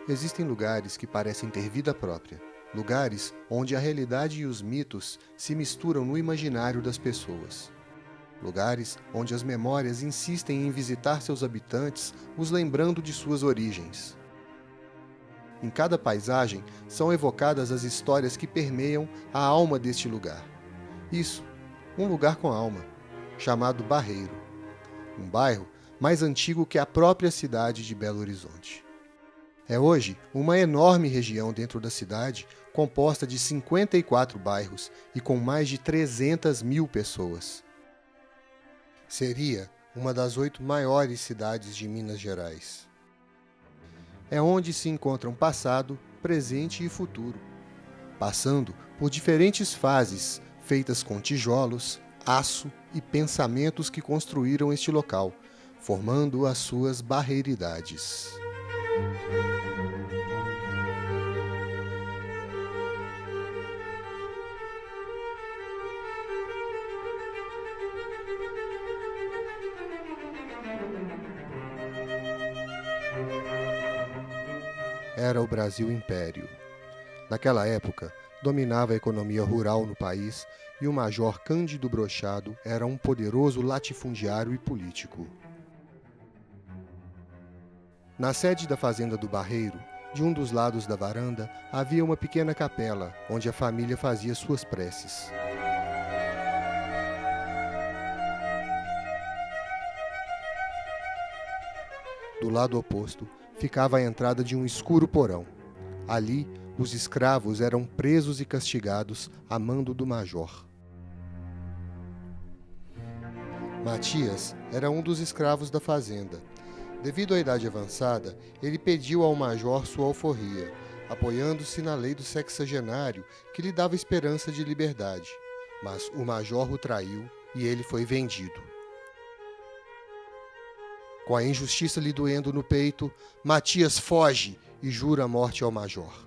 Existem lugares que parecem ter vida própria. Lugares onde a realidade e os mitos se misturam no imaginário das pessoas. Lugares onde as memórias insistem em visitar seus habitantes, os lembrando de suas origens. Em cada paisagem são evocadas as histórias que permeiam a alma deste lugar. Isso, um lugar com alma, chamado Barreiro, um bairro mais antigo que a própria cidade de Belo Horizonte. É hoje uma enorme região dentro da cidade, composta de 54 bairros e com mais de 300 mil pessoas. Seria uma das 8 maiores cidades de Minas Gerais. É onde se encontram passado, presente e futuro, passando por diferentes fases feitas com tijolos, aço e pensamentos que construíram este local, formando as suas barreiridades. Era o Brasil Império. Naquela época, dominava a economia rural no país e o Major Cândido Brochado era um poderoso latifundiário e político. Na sede da fazenda do Barreiro, de um dos lados da varanda, havia uma pequena capela, onde a família fazia suas preces. Do lado oposto, ficava a entrada de um escuro porão. Ali, os escravos eram presos e castigados a mando do major. Matias era um dos escravos da fazenda. Devido à idade avançada, ele pediu ao major sua alforria, apoiando-se na lei do sexagenário que lhe dava esperança de liberdade. Mas o major o traiu e ele foi vendido. Com a injustiça lhe doendo no peito, Matias foge e jura a morte ao major.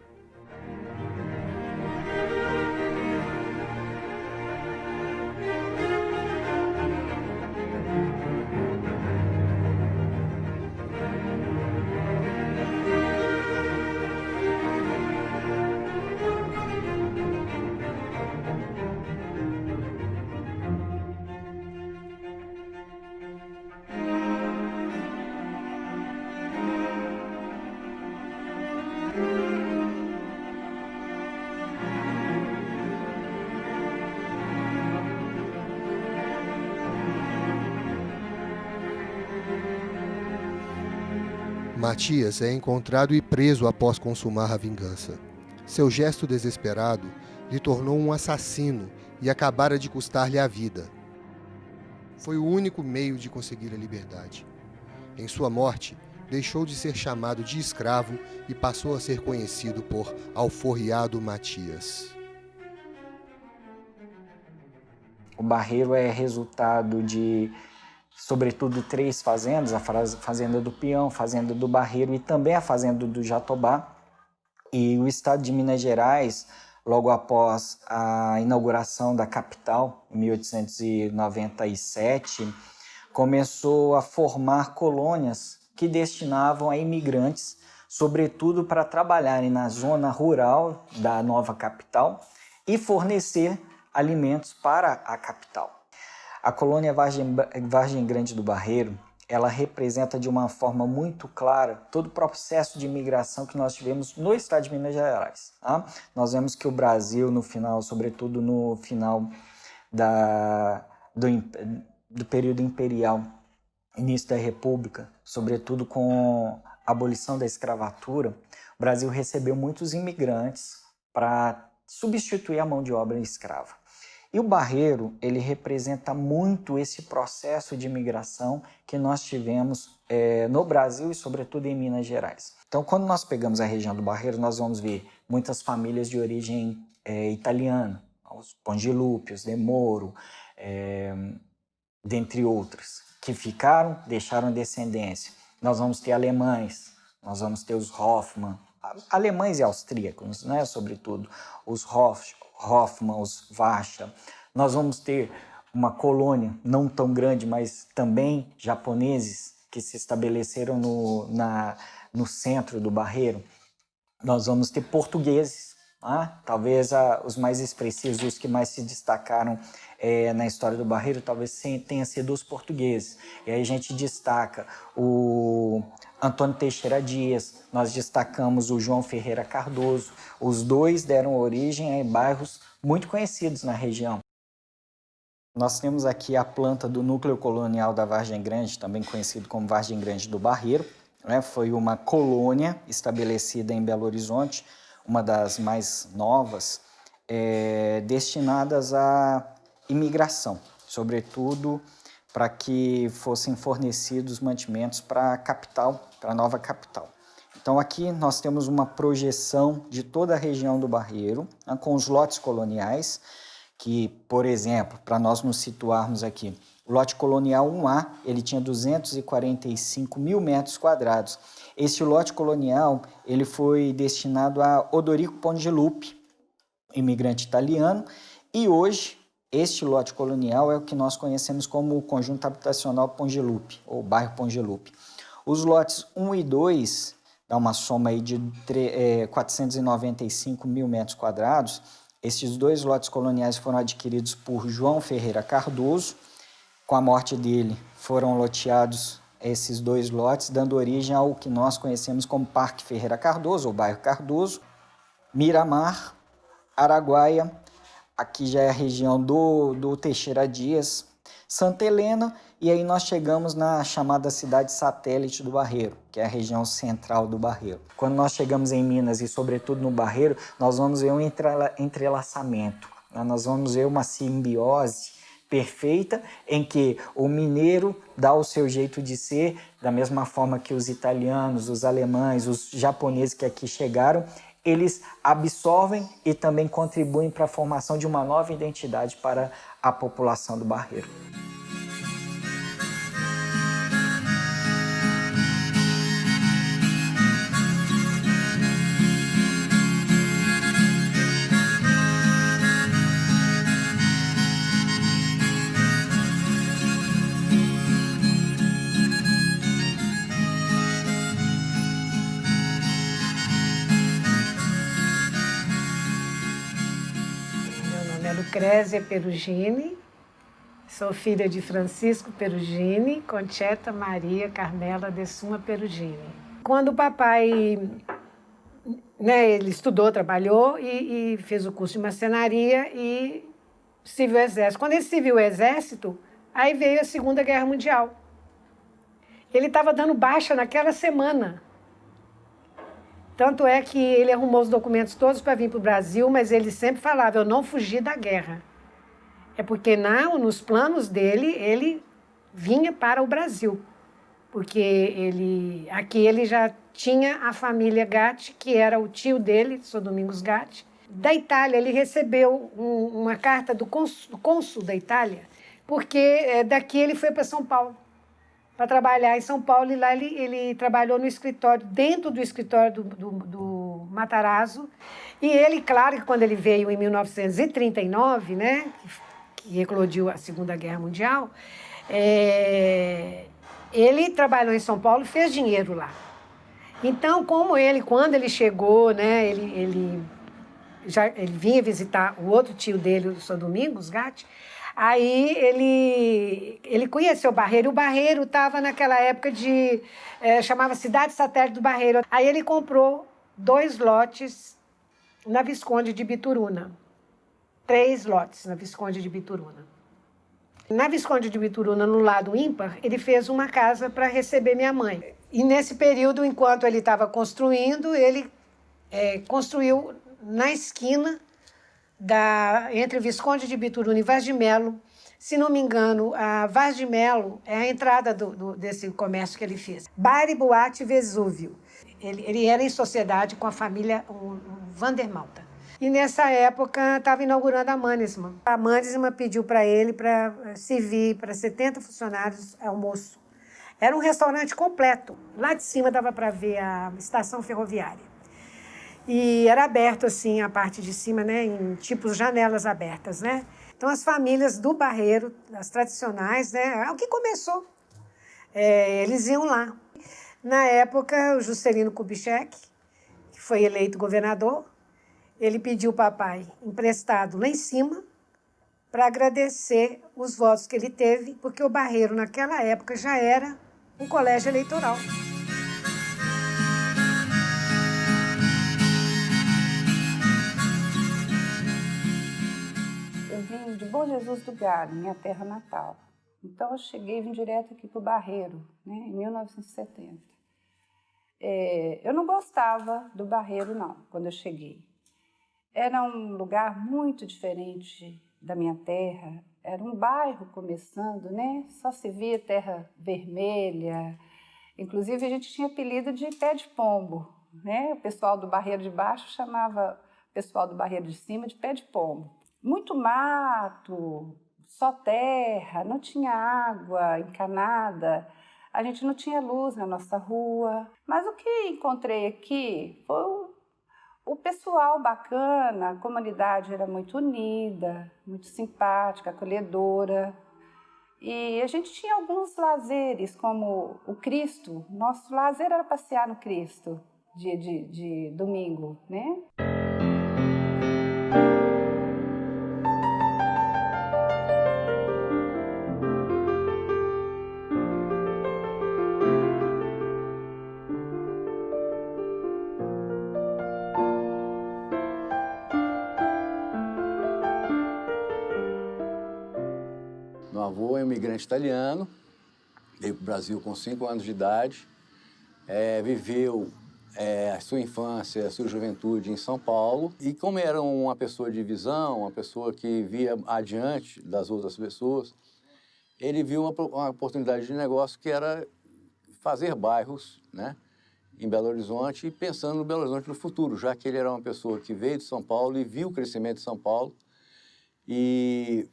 Matias é encontrado e preso após consumar a vingança. Seu gesto desesperado lhe tornou um assassino e acabara de custar-lhe a vida. Foi o único meio de conseguir a liberdade. Em sua morte, deixou de ser chamado de escravo e passou a ser conhecido por Alforriado Matias. O Barreiro é resultado de, sobretudo, 3 fazendas, a Fazenda do Peão, a Fazenda do Barreiro e também a Fazenda do Jatobá. E o estado de Minas Gerais, logo após a inauguração da capital, em 1897, começou a formar colônias que destinavam a imigrantes, sobretudo para trabalharem na zona rural da nova capital e fornecer alimentos para a capital. A colônia Vargem Grande do Barreiro, ela representa de uma forma muito clara todo o processo de imigração que nós tivemos no estado de Minas Gerais. Tá? Nós vemos que o Brasil, no final, sobretudo no final do período imperial, início da República, sobretudo com a abolição da escravatura, o Brasil recebeu muitos imigrantes para substituir a mão de obra escrava. E o Barreiro, ele representa muito esse processo de imigração que nós tivemos no Brasil e, sobretudo, em Minas Gerais. Então, quando nós pegamos a região do Barreiro, nós vamos ver muitas famílias de origem italiana, os Pongilupi, os De Moro, dentre outras, que ficaram, deixaram descendência. Nós vamos ter alemães, nós vamos ter os Hoffmann, alemães e austríacos, né, sobretudo, os Hoffmann, os Vacha. Nós vamos ter uma colônia não tão grande, mas também japoneses que se estabeleceram no centro do Barreiro. nós vamos ter portugueses, talvez os mais expressivos, os que mais se destacaram na história do Barreiro, talvez tenha sido os portugueses. E aí a gente destaca o Antônio Teixeira Dias, nós destacamos o João Ferreira Cardoso. Os dois deram origem a bairros muito conhecidos na região. Nós temos aqui a planta do núcleo colonial da Vargem Grande, também conhecido como Vargem Grande do Barreiro. Foi uma colônia estabelecida em Belo Horizonte, uma das mais novas, destinadas à imigração, sobretudo para que fossem fornecidos mantimentos para a capital, para a nova capital. Então aqui nós temos uma projeção de toda a região do Barreiro, com os lotes coloniais, que, por exemplo, para nós nos situarmos aqui, o lote colonial 1A, ele tinha 245 mil metros quadrados. Esse lote colonial, ele foi destinado a Odorico Pongelupi, imigrante italiano, e hoje este lote colonial é o que nós conhecemos como o conjunto habitacional Pongelupi, ou bairro Pongelupi. Os lotes 1 e 2, dá uma soma aí de 495 mil metros quadrados. Esses dois lotes coloniais foram adquiridos por João Ferreira Cardoso. Com a morte dele, foram loteados esses dois lotes, dando origem ao que nós conhecemos como Parque Ferreira Cardoso, ou bairro Cardoso, Miramar, Araguaia, aqui já é a região do Teixeira Dias, Santa Helena, e aí nós chegamos na chamada cidade satélite do Barreiro, que é a região central do Barreiro. Quando nós chegamos em Minas e sobretudo no Barreiro, nós vamos ver um entrelaçamento, nós vamos ver uma simbiose perfeita em que o mineiro dá o seu jeito de ser, da mesma forma que os italianos, os alemães, os japoneses que aqui chegaram, eles absorvem e também contribuem para a formação de uma nova identidade para a população do Barreiro. Lucrézia Perugini, sou filha de Francisco Perugini, Concheta Maria Carmela de Suma Perugini. Quando o papai, ele estudou, trabalhou e fez o curso de marcenaria e serviu o exército. Quando ele serviu o exército, aí veio a Segunda Guerra Mundial. Ele estava dando baixa naquela semana. Tanto é que ele arrumou os documentos todos para vir para o Brasil, mas ele sempre falava, eu não fugi da guerra. É porque nos planos dele, ele vinha para o Brasil. Porque aqui ele já tinha a família Gatti, que era o tio dele, Sr. Domingos Gatti. Da Itália, ele recebeu uma carta do cônsul da Itália, porque daqui ele foi para São Paulo, para trabalhar em São Paulo, e lá ele trabalhou no escritório, dentro do escritório do Matarazzo. E ele, claro que quando ele veio em 1939, que eclodiu a Segunda Guerra Mundial, ele trabalhou em São Paulo e fez dinheiro lá. Então, quando ele chegou, ele vinha visitar o outro tio dele, o Sr. Domingos Gatti. Aí ele conheceu o Barreiro, e o Barreiro estava naquela época chamava Cidade Satélite do Barreiro. Aí ele comprou 2 lotes na Visconde de Bituruna. 3 lotes na Visconde de Bituruna. Na Visconde de Bituruna, no lado ímpar, ele fez uma casa para receber minha mãe. E nesse período, enquanto ele estava construindo, ele construiu na esquina entre Visconde de Bituruna e Vaz de Melo. Se não me engano, a Vaz de Melo é a entrada desse comércio que ele fez. Bar e Boate Vesúvio. Ele era em sociedade com a família Vandermalta. E nessa época estava inaugurando a Mannesmann. A Mannesmann pediu para ele para servir para 70 funcionários almoço. Era um restaurante completo. Lá de cima dava para ver a estação ferroviária. E era aberto, assim, a parte de cima, em tipos janelas abertas, Então, as famílias do Barreiro, as tradicionais, é o que começou. Eles iam lá. Na época, o Juscelino Kubitschek, que que foi eleito governador, ele pediu o papai emprestado lá em cima para agradecer os votos que ele teve, porque o Barreiro, naquela época, já era um colégio eleitoral. Eu vim de Bom Jesus do Galho, minha terra natal. Então, eu cheguei e vim direto aqui para o Barreiro, né, em 1970. Eu não gostava do Barreiro, não, quando eu cheguei. Era um lugar muito diferente da minha terra. Era um bairro começando, né? Só se via terra vermelha. Inclusive, a gente tinha apelido de pé de pombo, né? O pessoal do Barreiro de Baixo chamava o pessoal do Barreiro de Cima de pé de pombo. Muito mato, só terra, não tinha água encanada, a gente não tinha luz na nossa rua. Mas o que encontrei aqui foi o pessoal bacana, a comunidade era muito unida, muito simpática, acolhedora. E a gente tinha alguns lazeres, como o Cristo. Nosso lazer era passear no Cristo, de domingo, né? Meu avô é um imigrante italiano, veio para o Brasil com 5 anos de idade, viveu a sua infância, a sua juventude em São Paulo. E como era uma pessoa de visão, uma pessoa que via adiante das outras pessoas, ele viu uma oportunidade de negócio que era fazer bairros, né, em Belo Horizonte, e pensando no Belo Horizonte no futuro, já que ele era uma pessoa que veio de São Paulo e viu o crescimento de São Paulo e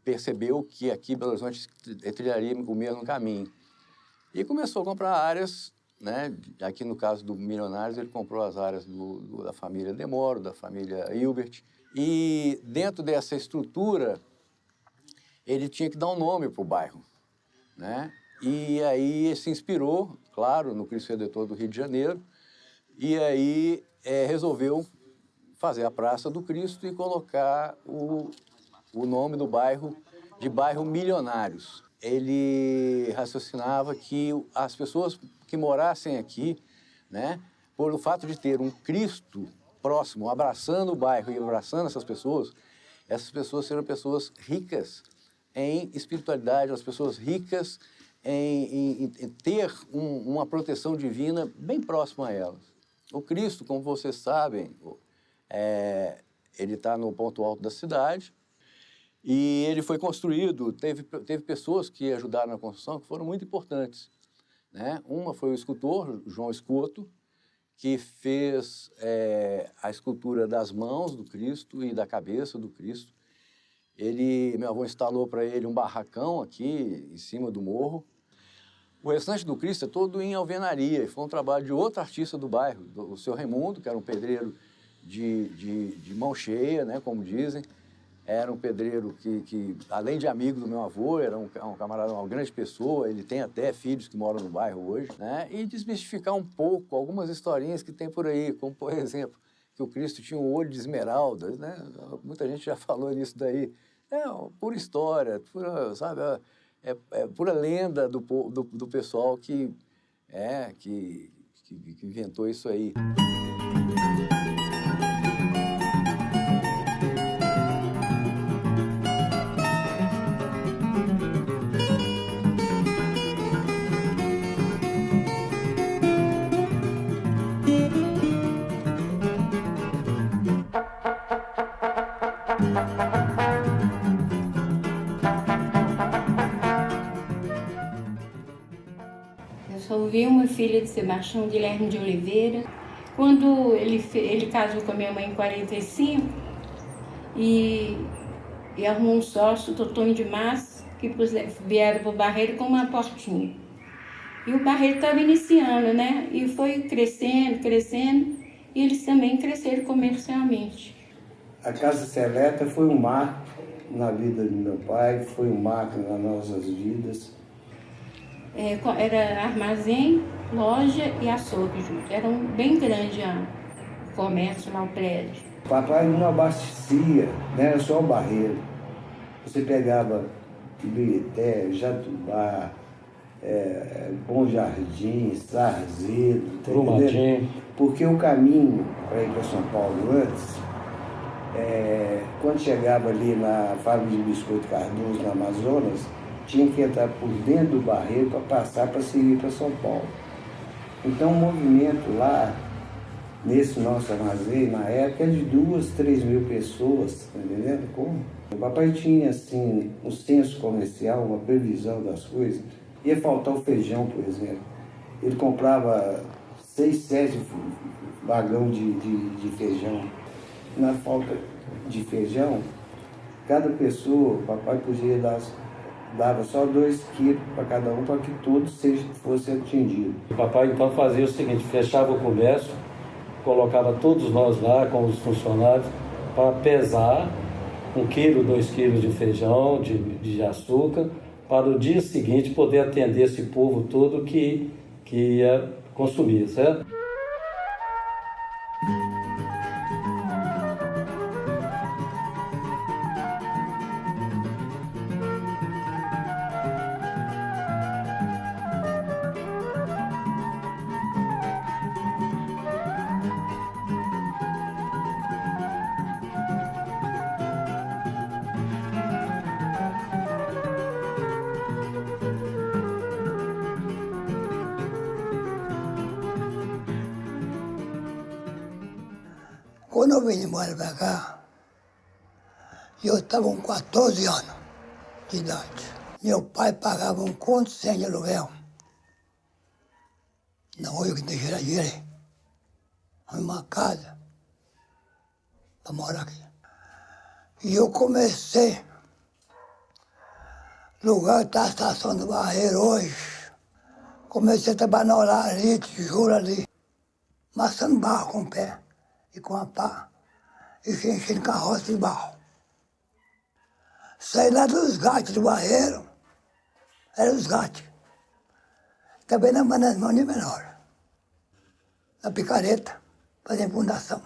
percebeu que aqui Belo Horizonte trilharia o mesmo caminho. E começou a comprar áreas, né? Aqui no caso do Milionários, ele comprou as áreas da família Demoro, da família Hilbert. E dentro dessa estrutura, ele tinha que dar um nome para o bairro, né? E aí ele se inspirou, claro, no Cristo Redentor do Rio de Janeiro, e aí resolveu fazer a Praça do Cristo e colocar o nome do bairro de bairro Milionários. Ele raciocinava que as pessoas que morassem aqui, né, por o fato de ter um Cristo próximo, abraçando o bairro e abraçando essas pessoas seriam pessoas ricas em espiritualidade, as pessoas ricas em ter uma proteção divina bem próxima a elas. O Cristo, como vocês sabem, ele está no ponto alto da cidade, e ele foi construído, teve pessoas que ajudaram na construção que foram muito importantes, né? Uma foi o escultor, João Escoto, que fez a escultura das mãos do Cristo e da cabeça do Cristo. Meu avô instalou para ele um barracão aqui em cima do morro. O restante do Cristo é todo em alvenaria, e foi um trabalho de outro artista do bairro, o seu Raimundo, que era um pedreiro de mão cheia, né, como dizem. Era um pedreiro que, além de amigo do meu avô, era um camarada, uma grande pessoa. Ele tem até filhos que moram no bairro hoje, né? E desmistificar um pouco algumas historinhas que tem por aí, como, por exemplo, que o Cristo tinha um olho de esmeralda, né? Muita gente já falou nisso daí. É pura história, sabe? Pura lenda do pessoal que inventou isso aí. Eu sou Vilma, filha de Sebastião Guilherme de Oliveira. Quando ele casou com a minha mãe em 45 e arrumou um sócio, Totonho de Massa, que vieram para o Barreiro com uma portinha. E o Barreiro estava iniciando, né? E foi crescendo, e eles também cresceram comercialmente. A Casa Seleta foi um marco na vida do meu pai, foi um marco nas nossas vidas. Era armazém, loja e açougue junto. Era bem grande comércio lá, o prédio. O papai não abastecia, não era só o Barreiro. Você pegava Ibirité, Jatubá, Bom Jardim, Sarzedo, tá entendendo? Porque o caminho para ir para São Paulo antes, quando chegava ali na fábrica de biscoito Cardoso, na Amazonas, tinha que entrar por dentro do Barreiro para passar para seguir para São Paulo. Então o movimento lá, nesse nosso armazém, na época, é de 2.000, 3.000 pessoas, tá entendendo como? O papai tinha, assim, um senso comercial, uma previsão das coisas. Ia faltar o feijão, por exemplo. Ele comprava 6, 7 vagão de feijão. Na falta de feijão, cada pessoa, o papai podia dava só 2 quilos para cada um, para que todos fossem atingidos. O papai então fazia o seguinte, fechava o comércio, colocava todos nós lá com os funcionários para pesar 1 quilo, 2 quilos de feijão, de açúcar, para o dia seguinte poder atender esse povo todo que ia consumir, certo? Quando eu vim embora para cá, eu estava com 14 anos de idade. Meu pai pagava um conto sem de aluguel. Não, eu que deixei a dinheiro. Uma casa para morar aqui. E eu comecei, lugar que está a estação do Barreiro hoje, comecei a trabalhar na olaria, tijolo ali, amassando barro com o pé e com a pá, e enchendo carroça de barro. Saí lá dos gatos do Barreiro, eram os gatos. Também nas mãos de menor, na picareta, fazendo fundação.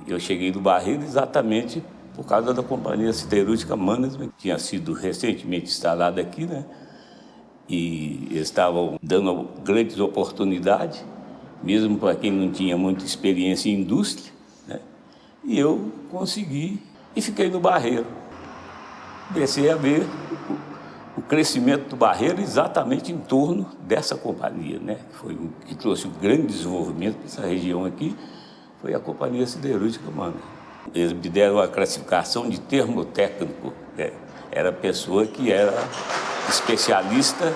Eu cheguei do Barreiro exatamente por causa da Companhia Siderúrgica Mannesmann, que tinha sido recentemente instalada aqui, né? E eles estavam dando grandes oportunidades, mesmo para quem não tinha muita experiência em indústria, né? E eu consegui e fiquei no Barreiro. Comecei a ver o crescimento do Barreiro exatamente em torno dessa companhia, né? Que trouxe um grande desenvolvimento para essa região aqui, foi a Companhia Siderúrgica Mannesmann. Eles me deram a classificação de termotécnico, né? Era a pessoa que era especialista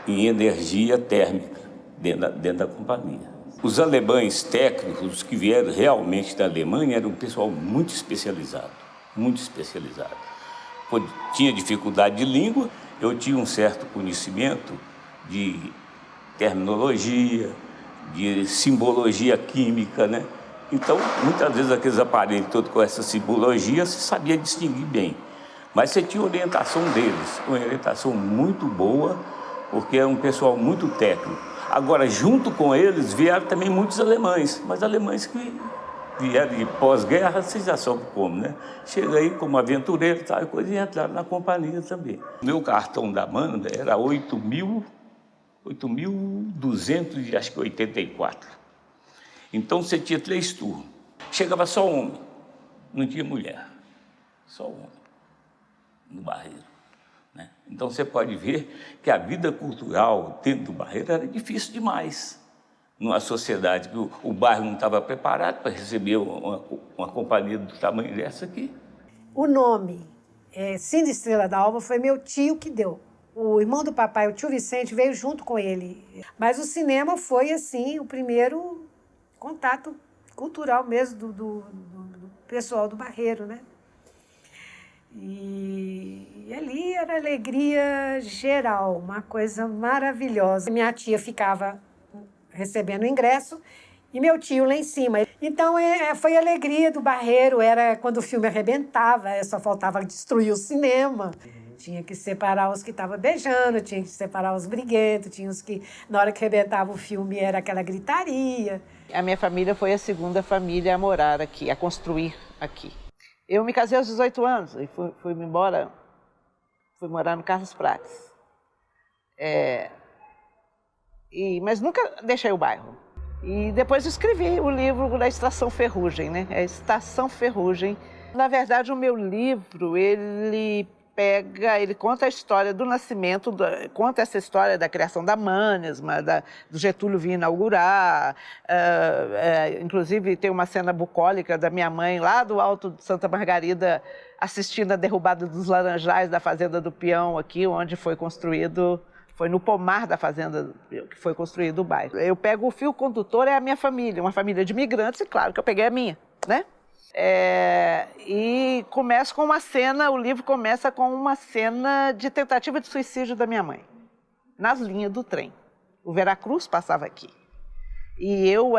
em energia térmica dentro da companhia. Os alemães técnicos, os que vieram realmente da Alemanha, eram um pessoal muito especializado, muito especializado. Tinha dificuldade de língua, eu tinha um certo conhecimento de terminologia, de simbologia química, né? Então, muitas vezes aqueles aparelhos todos com essa simbologia, você sabia distinguir bem. Mas você tinha orientação deles, uma orientação muito boa, porque era um pessoal muito técnico. Agora, junto com eles, vieram também muitos alemães, mas alemães que vieram de pós-guerra, vocês já sabem como, né? Chega aí como aventureiro, tal coisa, e entraram na companhia também. Meu cartão da Mannesmann era 8.284. Então, você tinha 3 turnos. Chegava só homem, não tinha mulher, só homem no Barreiro, né? Então, você pode ver que a vida cultural dentro do Barreiro era difícil demais. Numa sociedade que o bairro não estava preparado para receber uma companhia do tamanho dessa aqui. O nome Cine Estrela d'Alva foi meu tio que deu. O irmão do papai, o tio Vicente, veio junto com ele. Mas o cinema foi, assim, o primeiro contato cultural mesmo do pessoal do Barreiro, né? E ali era alegria geral, uma coisa maravilhosa. Minha tia ficava recebendo o ingresso e meu tio lá em cima. Então foi a alegria do Barreiro, era quando o filme arrebentava, só faltava destruir o cinema. Tinha que separar os que estavam beijando, tinha que separar os briguentos, tinha os que, na hora que arrebentava o filme, era aquela gritaria. A minha família foi a segunda família a morar aqui, a construir aqui. Eu me casei aos 18 anos e fui morar no Carlos Prates. Mas nunca deixei o bairro. E depois escrevi o livro da Estação Ferrugem, né? A Estação Ferrugem. Na verdade, o meu livro, ele conta a história do nascimento, conta essa história da criação da Manesma, do Getúlio vir inaugurar. Inclusive, tem uma cena bucólica da minha mãe lá do Alto de Santa Margarida, assistindo a derrubada dos laranjais da Fazenda do Peão, aqui, onde foi construído. Foi no pomar da fazenda que foi construído o bairro. Eu pego o fio condutor, é a minha família, uma família de imigrantes, e claro que eu peguei a minha, né? E começa com uma cena, o livro começa com uma cena de tentativa de suicídio da minha mãe, nas linhas do trem. O Veracruz passava aqui. E eu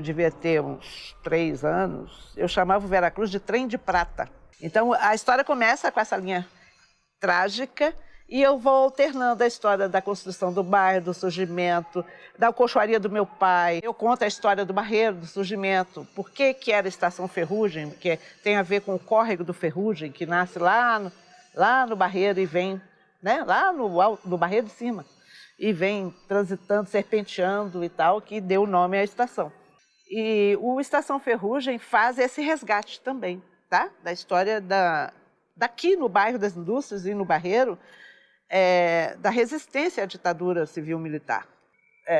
devia ter uns 3 anos, eu chamava o Veracruz de trem de prata. Então a história começa com essa linha trágica, e eu vou alternando a história da construção do bairro, do surgimento, da alcochoaria do meu pai. Eu conto a história do Barreiro, do surgimento, por que era a Estação Ferrugem, que tem a ver com o córrego do Ferrugem, que nasce lá no Barreiro e vem, né, lá no Barreiro de cima, e vem transitando, serpenteando e tal, que deu o nome à estação. E o Estação Ferrugem faz esse resgate também, tá? Da história daqui no bairro das Indústrias e no Barreiro, da resistência à ditadura civil-militar.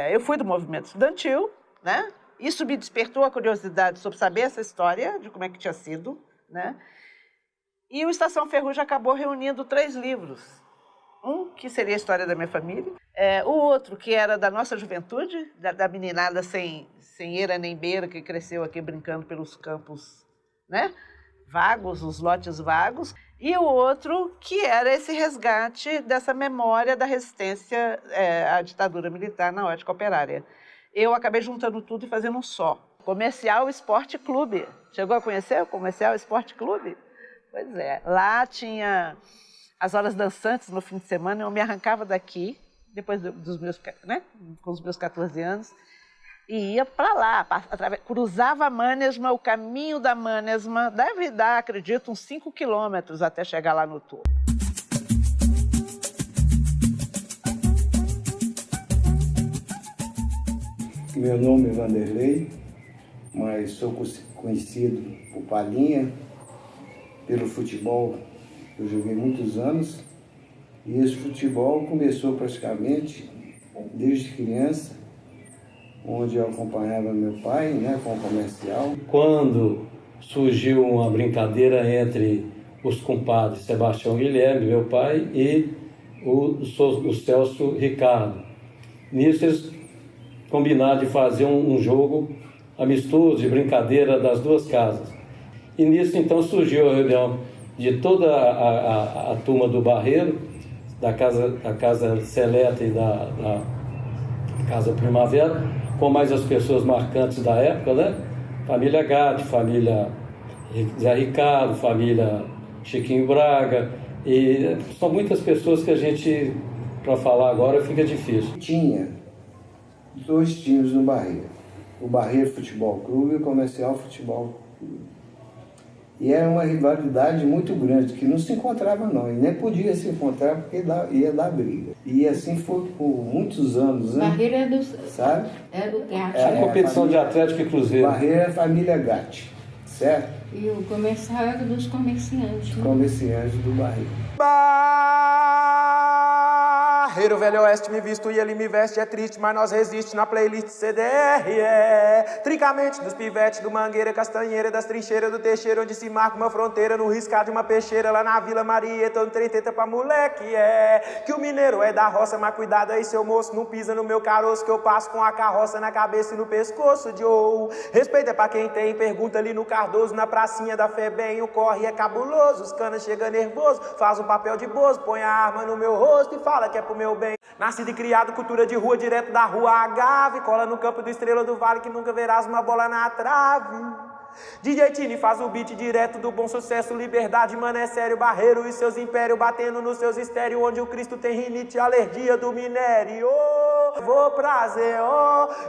Eu fui do movimento estudantil, né? Isso me despertou a curiosidade sobre saber essa história, de como é que tinha sido, né? E o Estação Ferrugem acabou reunindo 3 livros. Um que seria a história da minha família, o outro que era da nossa juventude, da meninada sem eira nem beira, que cresceu aqui brincando pelos campos, né? Vagos, os lotes vagos, e o outro que era esse resgate dessa memória da resistência à ditadura militar na ótica operária. Eu acabei juntando tudo e fazendo um só. Comercial Esporte Clube. Chegou a conhecer o Comercial Esporte Clube? Pois é. Lá tinha as horas dançantes no fim de semana, eu me arrancava daqui, depois com os meus 14 anos, e ia para lá, cruzava a Manesma, o caminho da Manesma, deve dar, acredito, uns 5 quilômetros até chegar lá no topo. Meu nome é Vanderlei, mas sou conhecido por Palinha, pelo futebol. Eu joguei muitos anos e esse futebol começou praticamente desde criança, onde eu acompanhava meu pai, né, com o comercial. Quando surgiu uma brincadeira entre os compadres Sebastião Guilherme, meu pai, e o Celso Ricardo. Nisso eles combinaram de fazer um jogo amistoso, de brincadeira das duas casas. E nisso então surgiu a reunião de toda a turma do Barreiro, da Casa Seleta e da Casa Primavera, com mais as pessoas marcantes da época, né? Família Gatti, família Zé Ricardo, família Chiquinho Braga, e são muitas pessoas que a gente, para falar agora, fica difícil. Tinha 2 times no Barreiro, o Barreiro Futebol Clube e o Comercial Futebol Clube. E era uma rivalidade muito grande, que não se encontrava não, e nem podia se encontrar porque ia dar briga. E assim foi por muitos anos, né? Barreiro é do... Sabe? É do Gatti. A competição de Atlético e Cruzeiro. Barreiro é a família Gatti, certo? E o comercial é dos comerciantes. Os comerciantes do Barreiro. Barreiro, Velho Oeste, me visto e ele me veste. É triste, mas nós resiste na playlist CDR. Tricamente dos pivetes, do Mangueira, Castanheira, das trincheiras do Teixeira, onde se marca uma fronteira, no riscar de uma peixeira, lá na Vila Marieta, onde tem teta pra moleque. Que o mineiro é da roça, mas cuidado aí, seu moço, não pisa no meu caroço, que eu passo com a carroça na cabeça e no pescoço, Joe. Respeito é pra quem tem, pergunta ali no Cardoso, na pracinha da Febem, o corre é cabuloso, os canas chegam nervoso, faz um papel de bozo, põe a arma no meu rosto e fala que é pro meu meu bem. Nascido e criado, cultura de rua, direto da rua Agave. Cola no campo do Estrela do Vale que nunca verás uma bola na trave. DJ Tini faz o beat direto do bom sucesso, liberdade, mano, é sério. Barreiro e seus impérios batendo nos seus estéreos, onde o Cristo tem rinite, alergia do minério. Vou prazer,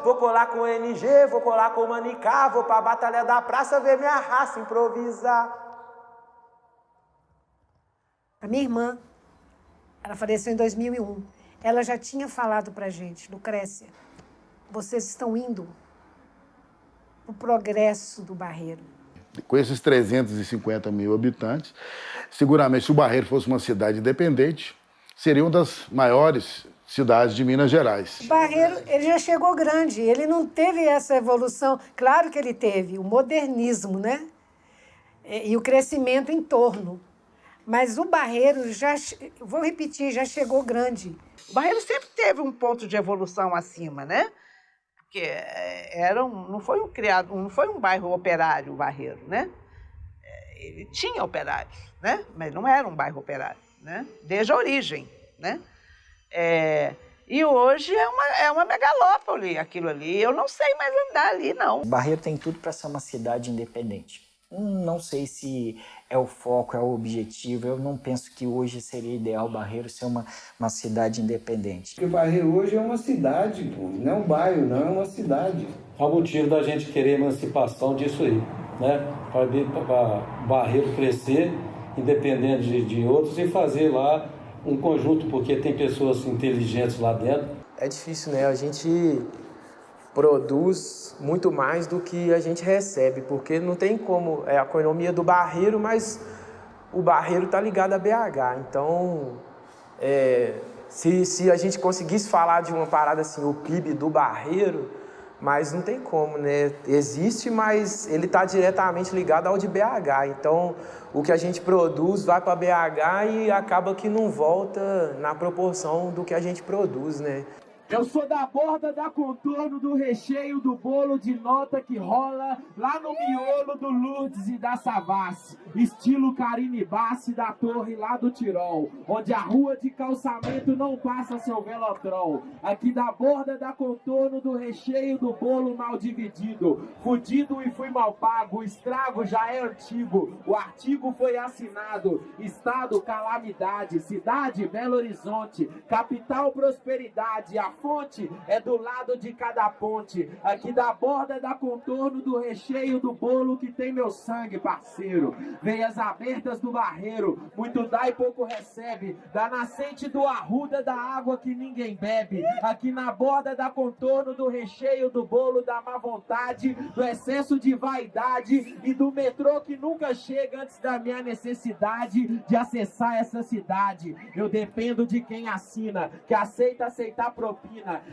vou colar com NG, vou colar com Manicá, vou pra Batalha da Praça ver minha raça improvisar. A minha irmã, ela faleceu em 2001. Ela já tinha falado pra gente, Lucrécia, vocês estão indo o progresso do Barreiro. Com esses 350 mil habitantes, seguramente, se o Barreiro fosse uma cidade independente, seria uma das maiores cidades de Minas Gerais. O Barreiro, ele já chegou grande, ele não teve essa evolução. Claro que ele teve o modernismo, né? E o crescimento em torno. Mas o Barreiro, vou repetir, já chegou grande. O Barreiro sempre teve um ponto de evolução acima, né? Porque não foi um bairro operário o Barreiro, né? Ele tinha operários, né? Mas não era um bairro operário, né? Desde a origem, né? E hoje é uma megalópole aquilo ali. Eu não sei mais andar ali, não. O Barreiro tem tudo para ser uma cidade independente. Não sei se é o foco, é o objetivo. Eu não penso que hoje seria ideal o Barreiro ser uma cidade independente. Porque o Barreiro hoje é uma cidade, pô. Não é um bairro, não, é uma cidade. Há motivo da gente querer emancipação disso aí, né? Para o Barreiro crescer, independente de outros, e fazer lá um conjunto, porque tem pessoas inteligentes lá dentro. É difícil, né? A gente produz muito mais do que a gente recebe, porque não tem como, é a economia do Barreiro, mas o Barreiro está ligado a BH, então se a gente conseguisse falar de uma parada assim, o PIB do Barreiro, mas não tem como, né? Existe, mas ele está diretamente ligado ao de BH, então o que a gente produz vai para BH e acaba que não volta na proporção do que a gente produz, né? Eu sou da borda, da contorno, do recheio, do bolo de nota que rola lá no miolo do Lourdes e da Savassi. Estilo Carine Bassi da Torre lá do Tirol, onde a rua de calçamento não passa seu velotrol. Aqui da borda, da contorno, do recheio, do bolo mal dividido. Fudido e fui mal pago, o estrago já é antigo. O artigo foi assinado, estado calamidade, cidade Belo Horizonte, capital prosperidade, a fonte é do lado de cada ponte. Aqui da borda, da contorno, do recheio, do bolo que tem meu sangue, parceiro. Veias abertas do Barreiro, muito dá e pouco recebe. Da nascente do Arruda, da água que ninguém bebe. Aqui na borda, da contorno, do recheio, do bolo, da má vontade, do excesso de vaidade e do metrô que nunca chega antes da minha necessidade de acessar essa cidade. Eu dependo de quem assina, que aceita aceitar propina.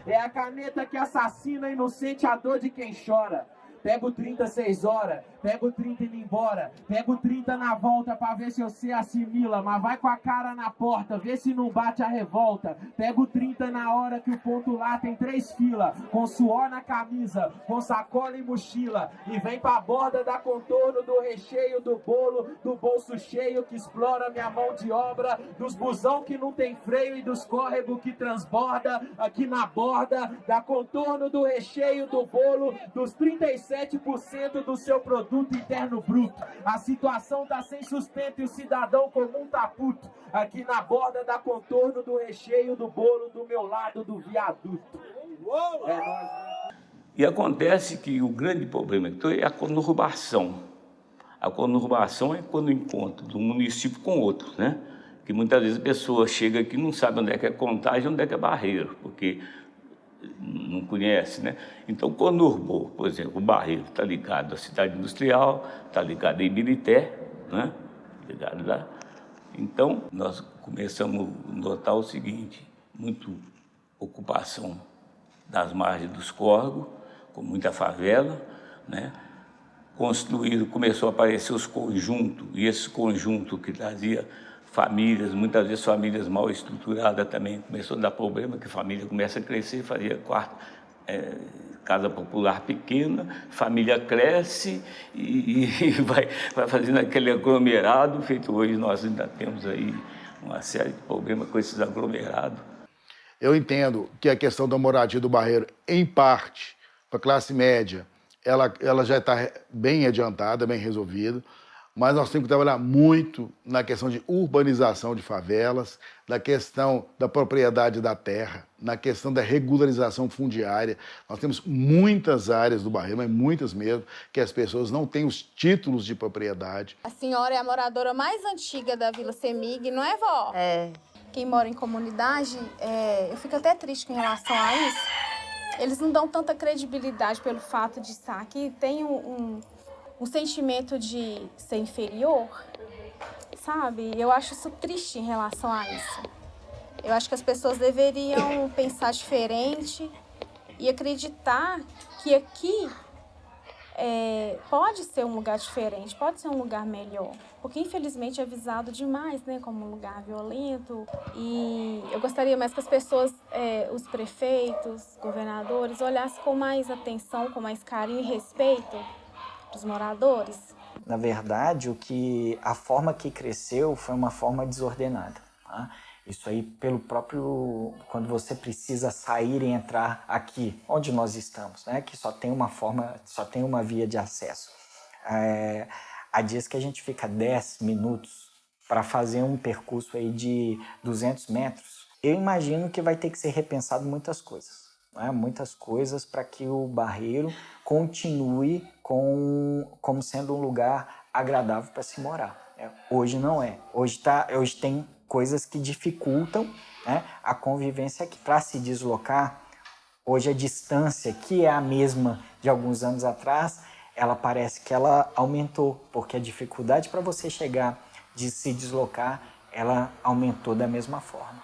É a caneta que assassina, inocente a dor de quem chora. Pego 36 horas, pego 30 indo embora, pego 30 na volta pra ver se você assimila, mas vai com a cara na porta, vê se não bate a revolta. Pego 30 na hora que o ponto lá tem 3 filas, com suor na camisa, com sacola e mochila, e vem pra borda da contorno, do recheio, do bolo, do bolso cheio que explora minha mão de obra, dos busão que não tem freio e dos córregos que transborda. Aqui na borda da contorno, do recheio, do bolo, dos 37% do seu produto interno bruto. A situação tá sem sustento e o cidadão comum tá puto. Aqui na borda da contorno, do recheio, do bolo, do meu lado do viaduto. É nóis. E acontece que o grande problema é a conurbação. A conurbação é quando o encontro de um município com outro, né? Que muitas vezes a pessoa chega aqui e não sabe onde é que é Contagem, onde é que é Barreiro, porque não conhece, né? Então, conurbou, por exemplo, o Barreiro está ligado à cidade industrial, está ligado a Ibirité, né? Ligado lá. Então, nós começamos a notar o seguinte, muita ocupação das margens dos córregos, com muita favela, né? Começou a aparecer os conjuntos, e esse conjunto que trazia famílias, muitas vezes famílias mal estruturadas também, começou a dar problema, que a família começa a crescer, fazia casa popular pequena, família cresce e vai fazendo aquele aglomerado, feito hoje nós ainda temos aí uma série de problemas com esses aglomerados. Eu entendo que a questão da moradia do Barreiro, em parte, para a classe média, ela já está bem adiantada, bem resolvida, mas nós temos que trabalhar muito na questão de urbanização de favelas, na questão da propriedade da terra, na questão da regularização fundiária. Nós temos muitas áreas do Barreiro, mas muitas mesmo, que as pessoas não têm os títulos de propriedade. A senhora é a moradora mais antiga da Vila Semig, não é, vó? É. Quem mora em comunidade, eu fico até triste com relação a isso. Eles não dão tanta credibilidade pelo fato de estar aqui. Tem um sentimento de ser inferior, sabe? Eu acho isso triste em relação a isso. Eu acho que as pessoas deveriam pensar diferente e acreditar que aqui pode ser um lugar diferente, pode ser um lugar melhor. Porque, infelizmente, é visado demais, né, como um lugar violento. E eu gostaria mais que as pessoas, os prefeitos, governadores, olhassem com mais atenção, com mais carinho e respeito dos moradores. Na verdade, a forma que cresceu foi uma forma desordenada. Tá? Isso aí pelo próprio, quando você precisa sair e entrar aqui, onde nós estamos, né? Que só tem uma via de acesso. Há dias que a gente fica 10 minutos para fazer um percurso aí de 200 metros. Eu imagino que vai ter que ser repensado muitas coisas. Muitas coisas para que o Barreiro continue como sendo um lugar agradável para se morar. Hoje não é. Hoje tem coisas que dificultam, né, a convivência aqui. Para se deslocar, hoje a distância, que é a mesma de alguns anos atrás, ela parece que ela aumentou, porque a dificuldade para você chegar, de se deslocar, ela aumentou da mesma forma.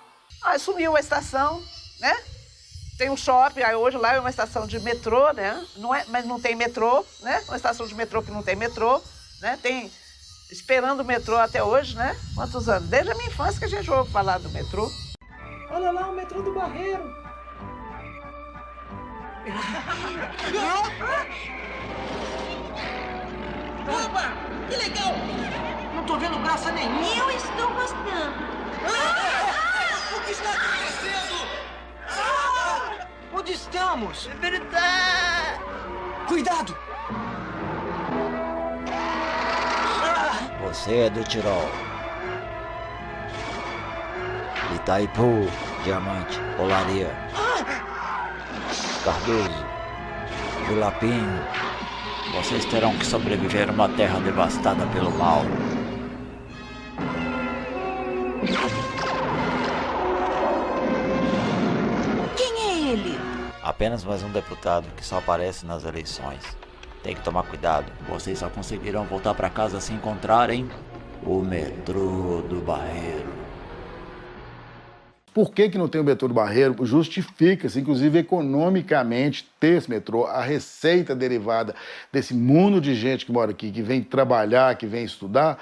Sumiu a estação, né? Tem um shopping, aí hoje lá é uma estação de metrô, né? Mas não tem metrô, né? Uma estação de metrô que não tem metrô, né? Tem esperando o metrô até hoje, né? Quantos anos? Desde a minha infância que a gente ouve falar do metrô. Olha lá o metrô do Barreiro. Opa, que legal! Não tô vendo graça nenhuma. Eu estou gostando. O que está acontecendo? Onde estamos? Cuidado! Você é do Tirol. Itaipu, Diamante, Olaria, Cardoso, Vilapinho. Vocês terão que sobreviver a uma terra devastada pelo mal. Quem é ele? Apenas mais um deputado que só aparece nas eleições. Tem que tomar cuidado. Vocês só conseguirão voltar para casa se encontrarem o metrô do Barreiro. Por que não tem o metrô do Barreiro? Justifica-se, inclusive economicamente, ter esse metrô. A receita derivada desse mundo de gente que mora aqui, que vem trabalhar, que vem estudar,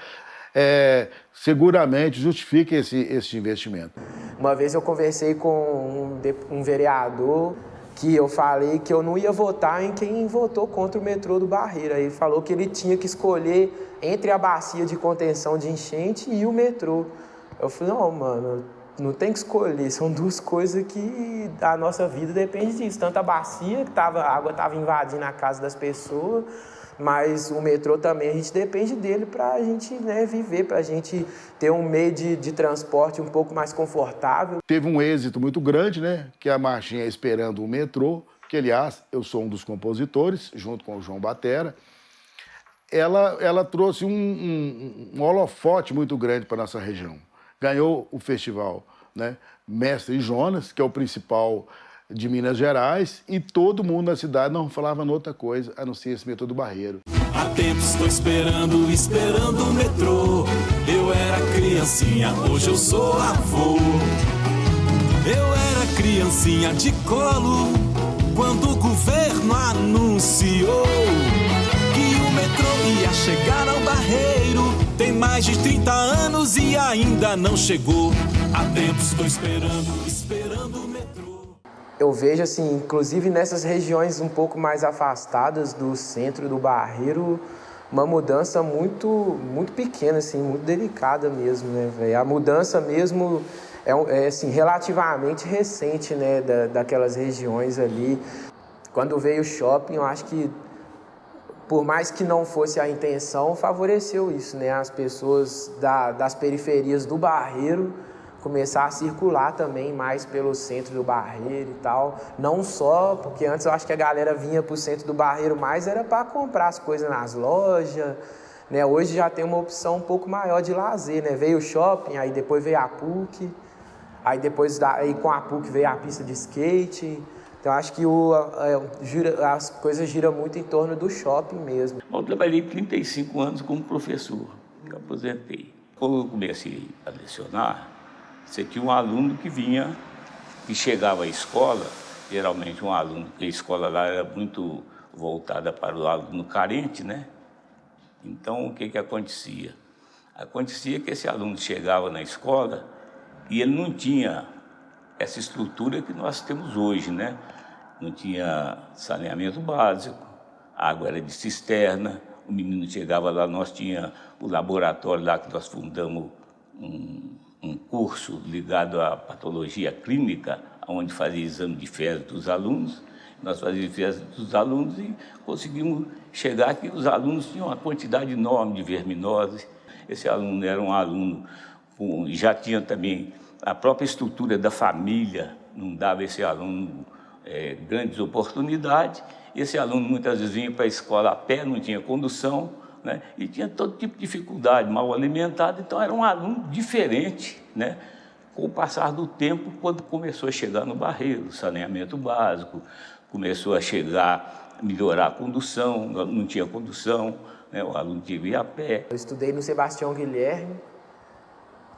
seguramente justifica esse investimento. Uma vez eu conversei com um vereador que eu falei que eu não ia votar em quem votou contra o metrô do Barreiro. Aí ele falou que ele tinha que escolher entre a bacia de contenção de enchente e o metrô. Eu falei, não, mano, não tem que escolher, são duas coisas que a nossa vida depende disso. Tanto a bacia, que a água estava invadindo a casa das pessoas, mas o metrô também, a gente depende dele para a gente, né, viver, para a gente ter um meio de transporte um pouco mais confortável. Teve um êxito muito grande, né, que é a marchinha Esperando o Metrô, que, aliás, eu sou um dos compositores, junto com o João Batera. Ela trouxe um holofote muito grande para a nossa região. Ganhou o festival, né, Mestre Jonas, que é o principal de Minas Gerais, e todo mundo na cidade não falava noutra coisa a não ser esse metrô do Barreiro. Há tempos estou esperando o metrô. Eu era criancinha, hoje eu sou avô. Eu era criancinha de colo quando o governo anunciou que o metrô ia chegar ao Barreiro. Tem mais de 30 anos e ainda não chegou. Há tempos estou esperando o metrô. Eu vejo, assim, inclusive nessas regiões um pouco mais afastadas do centro do Barreiro, uma mudança muito pequena, assim, muito delicada mesmo, né, velho? A mudança mesmo é assim, relativamente recente, né, daquelas regiões ali. Quando veio o shopping, eu acho que, por mais que não fosse a intenção, favoreceu isso, né? As pessoas das periferias do Barreiro começar a circular também mais pelo centro do Barreiro e tal. Não só, porque antes eu acho que a galera vinha para o centro do Barreiro mais era para comprar as coisas nas lojas, né? Hoje já tem uma opção um pouco maior de lazer, né? Veio o shopping, aí depois veio a PUC, aí depois aí com a PUC veio a pista de skate. Então acho que as coisas giram muito em torno do shopping mesmo. Eu trabalhei 35 anos como professor, eu aposentei. Quando eu comecei a lecionar, você tinha um aluno que chegava à escola, geralmente um aluno, porque a escola lá era muito voltada para o aluno carente, né? Então, o que acontecia? Acontecia que esse aluno chegava na escola e ele não tinha essa estrutura que nós temos hoje, né? Não tinha saneamento básico, a água era de cisterna, o menino chegava lá, nós tinha o laboratório lá que nós fundamos um curso ligado à patologia clínica, onde fazia exame de fezes dos alunos. Nós fazíamos fezes dos alunos e conseguimos chegar que os alunos tinham uma quantidade enorme de verminose. Esse aluno era um aluno, já tinha também a própria estrutura da família, não dava a esse aluno grandes oportunidades. Esse aluno muitas vezes vinha para a escola a pé, não tinha condução, né? E tinha todo tipo de dificuldade, mal alimentado, então era um aluno diferente, né? Com o passar do tempo, quando começou a chegar no Barreiro, saneamento básico, começou a melhorar a condução, não tinha condução, né? O aluno tinha que ir a pé. Eu estudei no Sebastião Guilherme,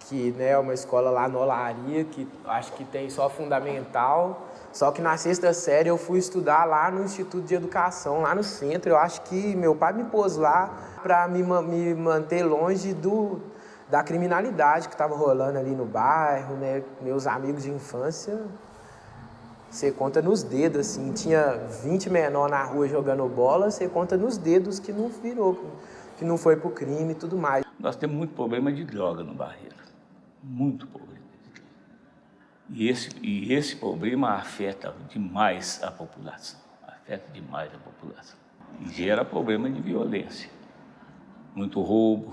que é uma escola lá no Olaria, que acho que tem só fundamental. Só que na 6ª série eu fui estudar lá no Instituto de Educação, lá no centro. Eu acho que meu pai me pôs lá para me manter longe da criminalidade que estava rolando ali no bairro, né? Meus amigos de infância, você conta nos dedos, assim. Tinha 20 menores na rua jogando bola, você conta nos dedos que não virou, que não foi pro crime e tudo mais. Nós temos muito problema de droga no Barreiro, muito problema. E esse problema afeta demais a população, E gera problema de violência, muito roubo,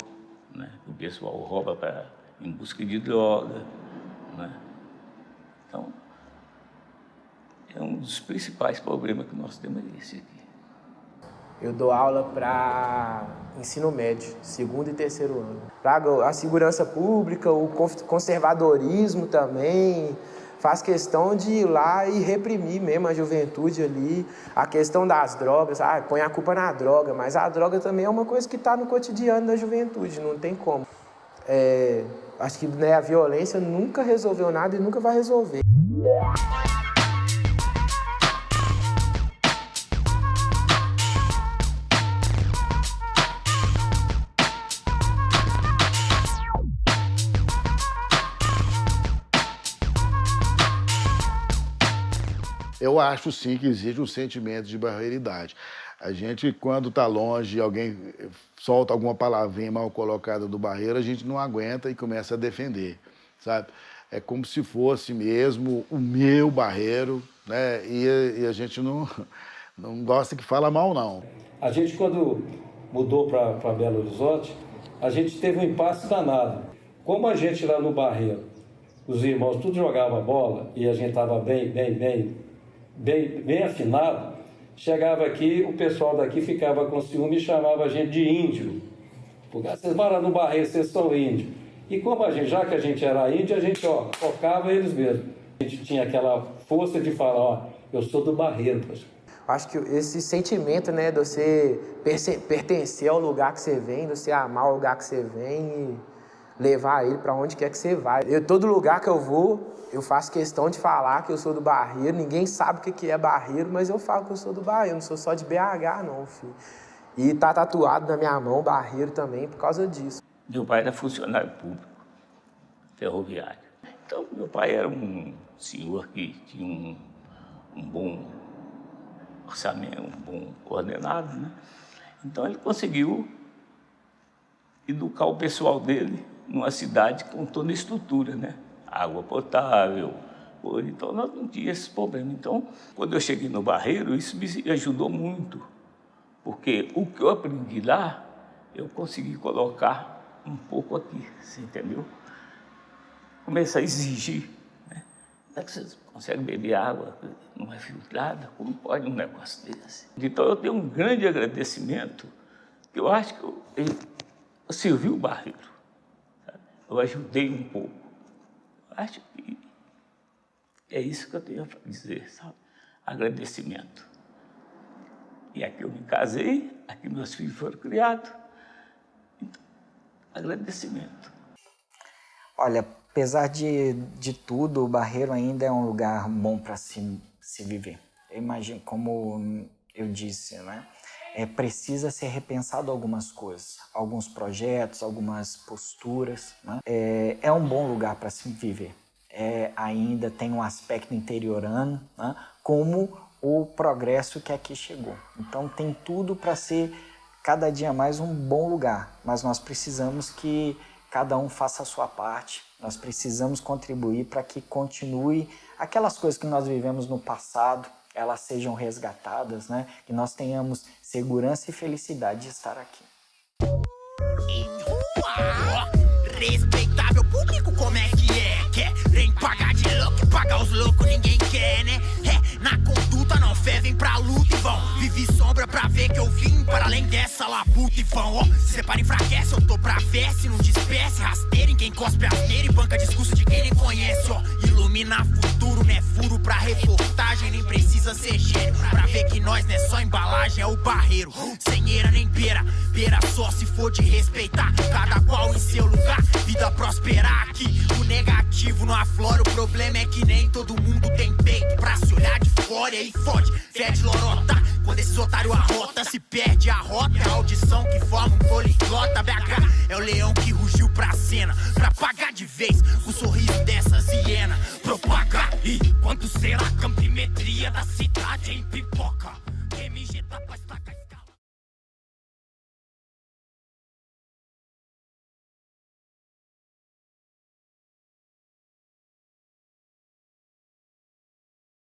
né? O pessoal rouba em busca de droga, né? Então, é um dos principais problemas que nós temos esse aqui. Eu dou aula para ensino médio, 2º e 3º ano. Para a segurança pública, o conservadorismo também, faz questão de ir lá e reprimir mesmo a juventude ali. A questão das drogas, põe a culpa na droga, mas a droga também é uma coisa que está no cotidiano da juventude, não tem como. Acho que, né, a violência nunca resolveu nada e nunca vai resolver. Eu acho, sim, que existe um sentimento de barreiridade. A gente, quando está longe, alguém solta alguma palavrinha mal colocada do Barreiro, a gente não aguenta e começa a defender, sabe? É como se fosse mesmo o meu Barreiro, né? E a gente não gosta que fala mal, não. A gente, quando mudou para Belo Horizonte, a gente teve um impasse danado. Como a gente lá no Barreiro, os irmãos tudo jogavam bola e a gente estava bem afinado, chegava aqui, o pessoal daqui ficava com ciúme e chamava a gente de índio. Porque vocês moram no Barreiro, vocês são índios. E como já que a gente era índio, a gente tocava eles mesmos. A gente tinha aquela força de falar, eu sou do Barreiro. Acho que esse sentimento, né, de você pertencer ao lugar que você vem, de você amar o lugar que você vem e levar ele para onde quer que você vai. Todo lugar que eu vou, eu faço questão de falar que eu sou do Barreiro. Ninguém sabe o que é Barreiro, mas eu falo que eu sou do Barreiro. Não sou só de BH, não, filho. E tá tatuado na minha mão Barreiro também por causa disso. Meu pai era funcionário público, ferroviário. Então, meu pai era um senhor que tinha um bom orçamento, um bom coordenado, né? Então, ele conseguiu educar o pessoal dele numa cidade com toda a estrutura, né? água potável. Então, nós não tínhamos esse problema. Então, quando eu cheguei no Barreiro, isso me ajudou muito, porque o que eu aprendi lá, eu consegui colocar um pouco aqui, você entendeu? Comecei a exigir, né? Como é que você consegue beber água não é filtrada? Como pode um negócio desse? Então, eu tenho um grande agradecimento, que eu acho que eu servi o Barreiro, sabe? Eu ajudei um pouco. Acho que é isso que eu tenho a dizer, sabe? Agradecimento. E aqui eu me casei, aqui meus filhos foram criados. Então, agradecimento. Olha, apesar de tudo, o Barreiro ainda é um lugar bom para se viver. Eu imagino, como eu disse, né? Precisa ser repensado algumas coisas, alguns projetos, algumas posturas, né? É um bom lugar para se viver. Ainda tem um aspecto interiorano, né? Como o progresso que aqui chegou. Então tem tudo para ser cada dia mais um bom lugar, mas nós precisamos que cada um faça a sua parte, nós precisamos contribuir para que continue aquelas coisas que nós vivemos no passado, elas sejam resgatadas, né? Que nós tenhamos segurança e felicidade de estar aqui. Respeitável público, como é que é? Vem pagar de louco, pagar os loucos ninguém quer, né? Na conduta não fé, vem pra luta e vão. Vive sombra pra ver que eu vim para além dessa labuta e vão. Se separa, enfraquece, eu tô pra ver, se não despece, rasteira em quem cospe asneira e banca discurso de quem nem conhece, ó. Ilumina futuro, né? Furo pra reportagem, nem precisa ser gênio pra ver que nós não é só embalagem, é o Barreiro. Sem eira nem beira, beira só se for de respeitar, cada qual em seu lugar, vida prosperar aqui. O negativo não aflora, o problema é que nem todo mundo tem peito pra se olhar de fora e aí fode, fede lorota. Quando esses otários arrota, se perde a rota, é a audição que forma um poliglota. BH é o leão que rugiu pra cena, pra pagar de vez o sorriso dessas hienas. Propagar, e quanto será a campimetria da ciência?